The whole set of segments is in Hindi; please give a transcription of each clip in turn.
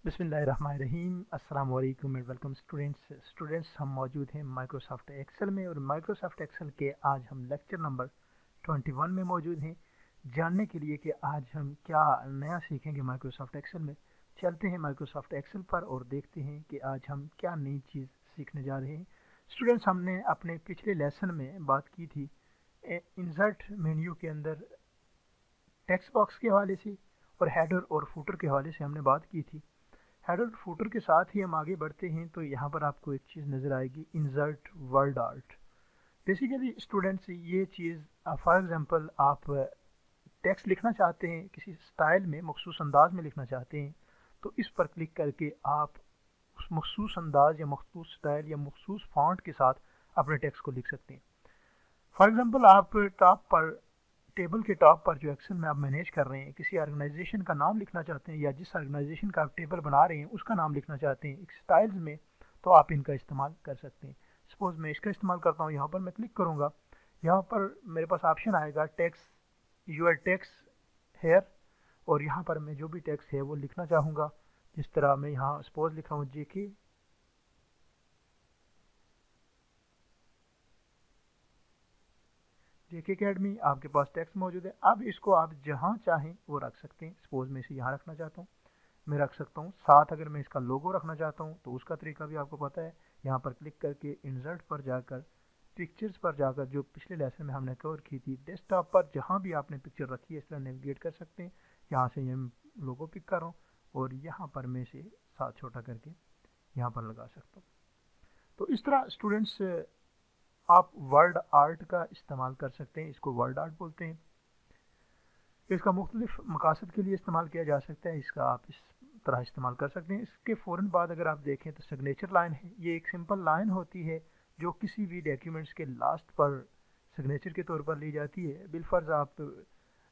बिस्मिल्लाहिर्रहमानिर्रहीम अस्सलाम वालेकुम एंड वेलकम स्टूडेंट्स हम मौजूद हैं माइक्रोसॉफ्ट एक्सेल में और माइक्रोसॉफ्ट एक्सेल के आज हम लेक्चर नंबर 21 में मौजूद हैं। जानने के लिए कि आज हम क्या नया सीखेंगे माइक्रोसॉफ्ट एक्सेल में, चलते हैं माइक्रोसॉफ्ट एक्सेल पर और देखते हैं कि आज हम क्या नई चीज़ सीखने जा रहे हैं। स्टूडेंट्स, हमने अपने पिछले लेसन में बात की थी इंसर्ट मेन्यू के अंदर टेक्स्ट बॉक्स के हवाले से और हेडर और फुटर के हवाले से हमने बात की थी। हेडर फुटर के साथ ही हम आगे बढ़ते हैं तो यहाँ पर आपको एक चीज़ नज़र आएगी, insert word art. Basically students, ये चीज़ फॉर एग्जांपल आप टेक्स्ट लिखना चाहते हैं, किसी स्टाइल में मखसूस अंदाज में लिखना चाहते हैं, तो इस पर क्लिक करके आप उस मखसूस अंदाज या मखसूस स्टाइल या मखसूस फॉन्ट के साथ अपने टेक्स्ट को लिख सकते हैं। फॉर एग्जांपल आप टॉप पर टेबल के टॉप पर जो एक्सेल में आप मैनेज कर रहे हैं, किसी ऑर्गेनाइजेशन का नाम लिखना चाहते हैं या जिस ऑर्गेनाइजेशन का आप टेबल बना रहे हैं उसका नाम लिखना चाहते हैं एक स्टाइल्स में, तो आप इनका इस्तेमाल कर सकते हैं। सपोज मैं इसका इस्तेमाल करता हूँ, यहाँ पर मैं क्लिक करूँगा, यहाँ पर मेरे पास ऑप्शन आएगा टेक्स्ट, यूर टेक्स्ट हेयर, और यहाँ पर मैं जो भी टेक्स्ट है वो लिखना चाहूँगा। जिस तरह मैं यहाँ सपोज लिख रहा हूँ जेके अकेडमी, आपके पास टेक्स्ट मौजूद है। अब इसको आप जहाँ चाहें वो रख सकते हैं। सपोज मैं इसे यहाँ रखना चाहता हूँ, मैं रख सकता हूँ। साथ अगर मैं इसका लोगो रखना चाहता हूँ तो उसका तरीका भी आपको पता है। यहाँ पर क्लिक करके इंसर्ट पर जाकर पिक्चर्स पर जाकर, जो पिछले लेसन में हमने कवर की थी, डेस्कटॉप पर जहाँ भी आपने पिक्चर रखी है इस तरह नेविगेट कर सकते हैं। यहाँ से ये लोगो पिक कर रहा हूँ और यहाँ पर मैं इसे साथ छोटा करके यहाँ पर लगा सकता हूँ। तो इस तरह स्टूडेंट्स आप वर्ड आर्ट का इस्तेमाल कर सकते हैं। इसको वर्ड आर्ट बोलते हैं। इसका मुख्तलिफ मकासद के लिए इस्तेमाल किया जा सकता है। इसका आप इस तरह इस्तेमाल कर सकते हैं। इसके फ़ौरन बाद अगर आप देखें तो सिग्नेचर लाइन है। ये एक सिंपल लाइन होती है जो किसी भी डॉक्यूमेंट्स के लास्ट पर सिग्नेचर के तौर पर ली जाती है। बिलफर्ज आप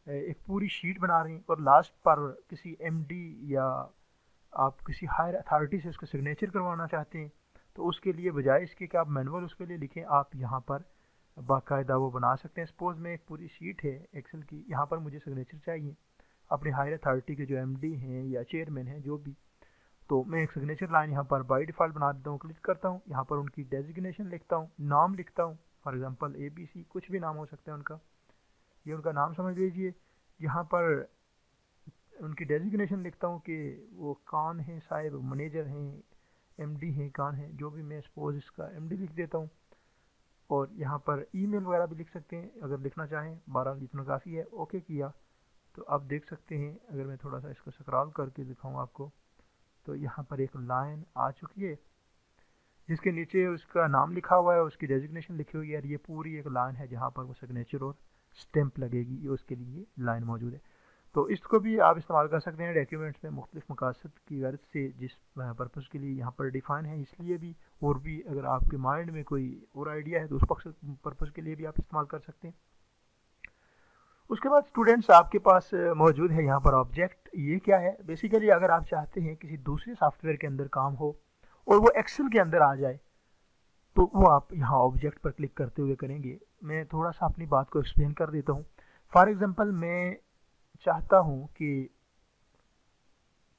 एक पूरी शीट बना रहे हैं और लास्ट पर किसी एमडी या आप किसी हायर अथॉरिटी से उसका सिग्नेचर करवाना चाहते हैं, तो उसके लिए बजाय इसके कि आप मैनुअल उसके लिए लिखें, आप यहाँ पर बाकायदा वो बना सकते हैं। सपोज में एक पूरी शीट है एक्सेल की, यहाँ पर मुझे सिग्नेचर चाहिए अपने हायर अथॉरिटी के जो एमडी हैं या चेयरमैन हैं जो भी, तो मैं एक सिग्नेचर लाइन यहाँ पर बाय डिफ़ॉल्ट बना देता हूँ। क्लिक करता हूँ, यहाँ पर उनकी डेजिग्नेशन लिखता हूँ, नाम लिखता हूँ, फॉर एग्जांपल ABC, कुछ भी नाम हो सकता है उनका, ये उनका नाम समझ लीजिए। यहाँ पर उनकी डेजिग्नेशन लिखता हूँ कि वो कौन है, साहिब मैनेजर हैं, एमडी हैं, कौन है, जो भी, मैं सपोज इसका एमडी लिख देता हूँ। और यहाँ पर ईमेल वगैरह भी लिख सकते हैं अगर लिखना चाहें। 12 इतना काफ़ी है। ओके किया तो आप देख सकते हैं, अगर मैं थोड़ा सा इसको स्क्रॉल करके दिखाऊँ आपको, तो यहाँ पर एक लाइन आ चुकी है जिसके नीचे उसका नाम लिखा हुआ है, उसकी डेजिग्नेशन लिखी हुई है, और ये पूरी एक लाइन है जहाँ पर वो सिग्नेचर और स्टैंप लगेगी, ये उसके लिए लाइन मौजूद है। तो इसको भी आप इस्तेमाल कर सकते हैं डॉक्यूमेंट्स में मुख्तलिफ मकासद की गर्ज से, जिस पर्पज़ के लिए यहाँ पर डिफ़ाइन है इसलिए भी, और भी अगर आपके माइंड में कोई और आइडिया है तो उस पर्पज़ के लिए भी आप इस्तेमाल कर सकते हैं। उसके बाद स्टूडेंट्स आपके पास मौजूद है यहाँ पर ऑब्जेक्ट। ये क्या है? बेसिकली अगर आप चाहते हैं किसी दूसरे सॉफ्टवेयर के अंदर काम हो और वो एक्सेल के अंदर आ जाए, तो वो आप यहाँ ऑब्जेक्ट पर क्लिक करते हुए करेंगे। मैं थोड़ा सा अपनी बात को एक्सप्लेन कर देता हूँ। फॉर एग्जांपल मैं चाहता हूँ कि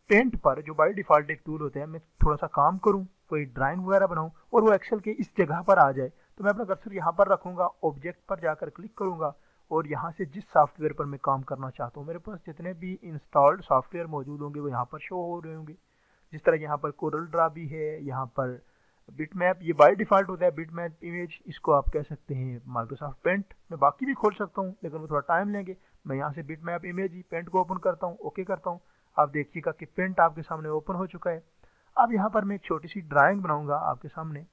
पेंट पर, जो बाय डिफ़ॉल्ट एक टूल होता है, मैं थोड़ा सा काम करूँ, कोई ड्राइंग वगैरह बनाऊँ और वो एक्सेल के इस जगह पर आ जाए, तो मैं अपना कर्सर यहाँ पर रखूँगा, ऑब्जेक्ट पर जाकर क्लिक करूँगा और यहाँ से जिस सॉफ्टवेयर पर मैं काम करना चाहता हूँ, मेरे पास जितने भी इंस्टॉल्ड सॉफ्टवेयर मौजूद होंगे वो यहाँ पर शो हो रहे होंगे। जिस तरह यहाँ पर कोरल ड्रा भी है, यहाँ पर बिटमैप, ये बाय डिफ़ॉल्ट होता है बिटमैप इमेज, इसको आप कह सकते हैं माइक्रोसॉफ्ट पेंट। मैं बाकी भी खोल सकता हूँ लेकिन वो थोड़ा टाइम लेंगे। मैं यहाँ से बिटमैप इमेज ही पेंट को ओपन करता हूँ, ओके करता हूँ। आप देखिएगा कि पेंट आपके सामने ओपन हो चुका है। अब यहाँ पर मैं एक छोटी सी ड्राइंग बनाऊंगा आपके सामने।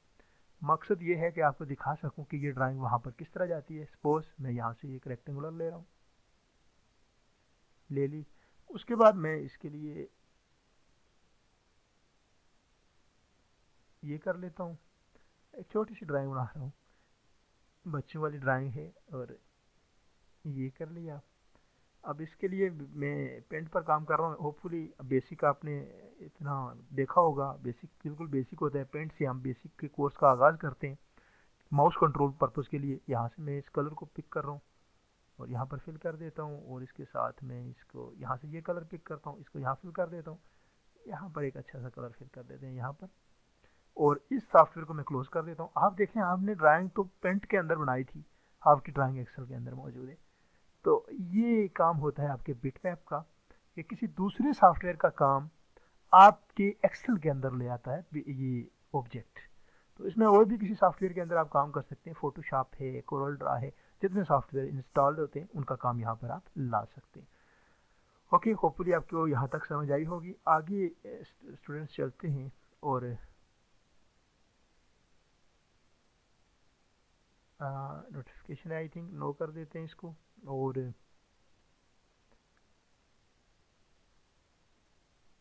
मकसद ये है कि आपको दिखा सकूं कि ये ड्राइंग वहाँ पर किस तरह जाती है। सपोज मैं यहाँ से एक रेक्टेंगुलर ले रहा हूँ, ले ली। उसके बाद मैं इसके लिए ये कर लेता हूँ, एक छोटी सी ड्राइंग बना रहा हूँ, बच्चों वाली ड्राइंग है, और ये कर लिया। अब इसके लिए मैं पेंट पर काम कर रहा हूँ। होपफुली बेसिक आपने इतना देखा होगा, बेसिक बिल्कुल बेसिक होता है। पेंट से हम बेसिक के कोर्स का आगाज़ करते हैं माउस कंट्रोल पर्पज़ के लिए। यहाँ से मैं इस कलर को पिक कर रहा हूँ और यहाँ पर फिल कर देता हूँ, और इसके साथ मैं इसको यहाँ से ये कलर पिक करता हूँ, इसको यहाँ फिल कर देता हूँ। यहाँ पर एक अच्छा सा कलर फिल कर देते हैं यहाँ पर, और इस सॉफ्टवेयर को मैं क्लोज कर देता हूँ। आप देखें आपने ड्राइंग तो पेंट के अंदर बनाई थी, आपकी ड्राइंग एक्सेल के अंदर मौजूद है। तो ये काम होता है आपके बिटमैप का, कि किसी दूसरे सॉफ्टवेयर का काम आपके एक्सेल के अंदर ले आता है ये ऑब्जेक्ट। तो इसमें और भी किसी सॉफ्टवेयर के अंदर आप काम कर सकते हैं, फोटोशॉप है, कोरल ड्रा है, जितने सॉफ्टवेयर इंस्टॉल्ड होते हैं उनका काम यहाँ पर आप ला सकते हैं। ओके, होपफुली आपको यहाँ तक समझ आई होगी। आगे स्टूडेंट्स चलते हैं और नोटिफिकेशन आई थिंक नो कर देते हैं इसको। और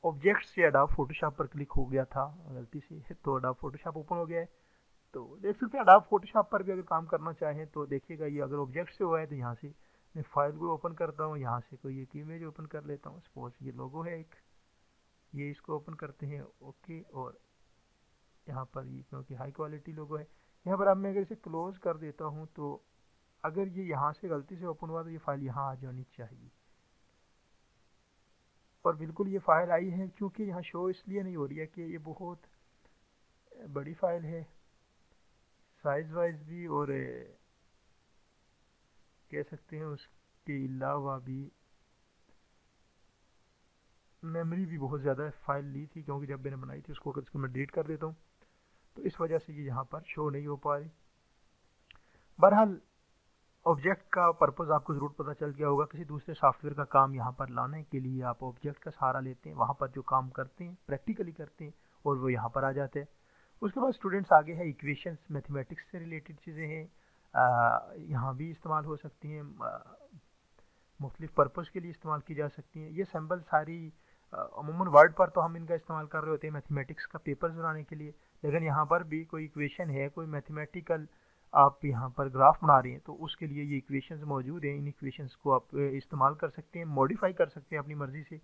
ऑब्जेक्ट से अडोब फोटोशॉप पर क्लिक हो गया था गलती से, तो अडोब फोटोशॉप ओपन हो गया है। तो देख सकते हैं अडोब फोटोशॉप पर भी अगर काम करना चाहें तो देखिएगा, ये अगर ऑब्जेक्ट से हुआ है तो यहाँ से मैं फाइल को ओपन करता हूँ, यहाँ से कोई एक इमेज ओपन कर लेता हूँ। सपोज ये लोगो है एक, ये इसको ओपन करते हैं। ओके, और यहाँ पर ये क्योंकि हाई क्वालिटी लोगो है, यहाँ पर अब मैं अगर इसे क्लोज कर देता हूँ तो अगर ये यहाँ से गलती से ओपन हुआ तो ये फाइल यहाँ आ जानी चाहिए। और बिल्कुल ये फाइल आई है, क्योंकि यहाँ शो इसलिए नहीं हो रही है कि ये बहुत बड़ी फाइल है साइज वाइज भी, और कह सकते हैं उसके अलावा भी मेमोरी भी बहुत ज़्यादा फाइल ली थी, क्योंकि जब मैंने बनाई थी उसको, अगर इसको मैं डिलीट कर देता हूँ तो इस वजह से ये यहाँ पर शो नहीं हो पा रही। बहरहाल ऑब्जेक्ट का पर्पज़ आपको ज़रूर पता चल गया होगा। किसी दूसरे सॉफ्टवेयर का काम यहाँ पर लाने के लिए आप ऑब्जेक्ट का सहारा लेते हैं, वहाँ पर जो काम करते हैं प्रैक्टिकली करते हैं और वो यहाँ पर आ जाते हैं। उसके बाद स्टूडेंट्स आगे है इक्वेशंस, मैथमेटिक्स से रिलेटेड चीज़ें हैं, यहाँ भी इस्तेमाल हो सकती हैं, मुख्तलिफ पर्पज़ के लिए इस्तेमाल की जा सकती हैं। ये सिंबल सारी अमूमन वर्ड पर तो हम इनका इस्तेमाल कर रहे होते हैं मैथमेटिक्स का पेपर्स बनाने के लिए, लेकिन यहाँ पर भी कोई इक्वेशन है, कोई मैथमेटिकल आप यहाँ पर ग्राफ बना रहे हैं तो उसके लिए ये इक्वेशंस मौजूद हैं। इन इक्वेशंस को आप इस्तेमाल कर सकते हैं, मॉडिफाई कर सकते हैं अपनी मर्ज़ी से,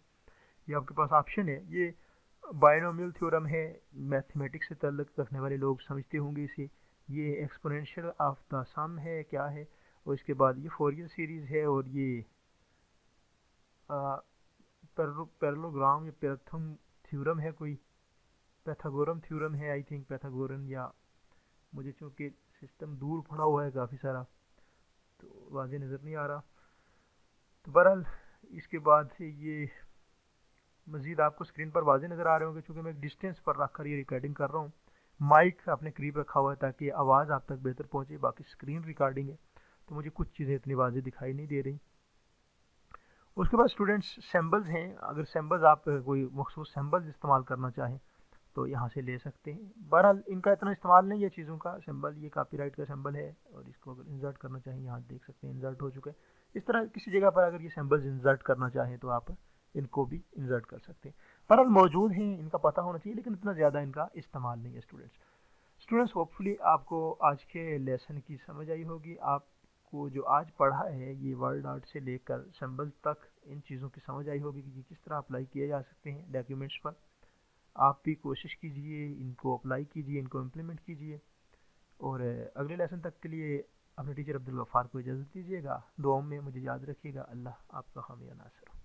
ये आपके पास ऑप्शन है। ये बायनोमियल थ्योरम है, मैथमेटिक्स से ताल्लुक़ रखने वाले लोग समझते होंगे इसे। ये एक्सपोनेंशियल ऑफ द सम है, क्या है, और इसके बाद ये फोरियर सीरीज़ है, और ये पैरेललोग्राम या पैरथम थ्योरम है, कोई पैथागोरम थ्योरम है आई थिंक, पैथागोरन, या मुझे चूँकि सिस्टम दूर पड़ा हुआ है काफ़ी सारा तो वाज़े नज़र नहीं आ रहा। तो बहरहाल इसके बाद से ये मज़ीद आपको स्क्रीन पर वाज़े नज़र आ रहे होंगे, चूँकि मैं एक डिस्टेंस पर रख कर ये रिकॉर्डिंग कर रहा हूँ। माइक अपने करीब रखा हुआ है ताकि आवाज़ आप तक बेहतर पहुँचे। बाकी स्क्रीन रिकॉर्डिंग है तो मुझे कुछ चीज़ें इतनी वाज़े दिखाई नहीं दे रही। उसके बाद स्टूडेंट्स सिंबल्स हैं, अगर सिंबल्स आप कोई मखसूस सिंबल्स इस्तेमाल करना चाहें तो यहाँ से ले सकते हैं। बहरहाल इनका इतना इस्तेमाल नहीं है चीज़ों का। सिंबल ये कॉपीराइट का सिंबल है, और इसको अगर इंसर्ट करना चाहें यहाँ देख सकते हैं इंसर्ट हो चुका है। इस तरह किसी जगह पर अगर ये सिंबल्स इंसर्ट करना चाहें तो आप इनको भी इंसर्ट कर सकते हैं। बहरहाल मौजूद हैं, इनका पता होना चाहिए, लेकिन इतना ज़्यादा इनका इस्तेमाल नहीं है स्टूडेंट्स होपफुली आपको आज के लेसन की समझ आई होगी। आपको जो आज पढ़ा है ये वर्ड आर्ट से लेकर सिंबल तक, इन चीज़ों की समझ आई होगी कि ये किस तरह अप्लाई किए जा सकते हैं डॉक्यूमेंट्स पर। आप भी कोशिश कीजिए, इनको अप्लाई कीजिए, इनको इम्प्लीमेंट कीजिए, और अगले लेसन तक के लिए अपने टीचर अब्दुल गफ्फार को इजाज़त दीजिएगा। दुआओं में मुझे याद रखिएगा। अल्लाह आपका हामी नासर।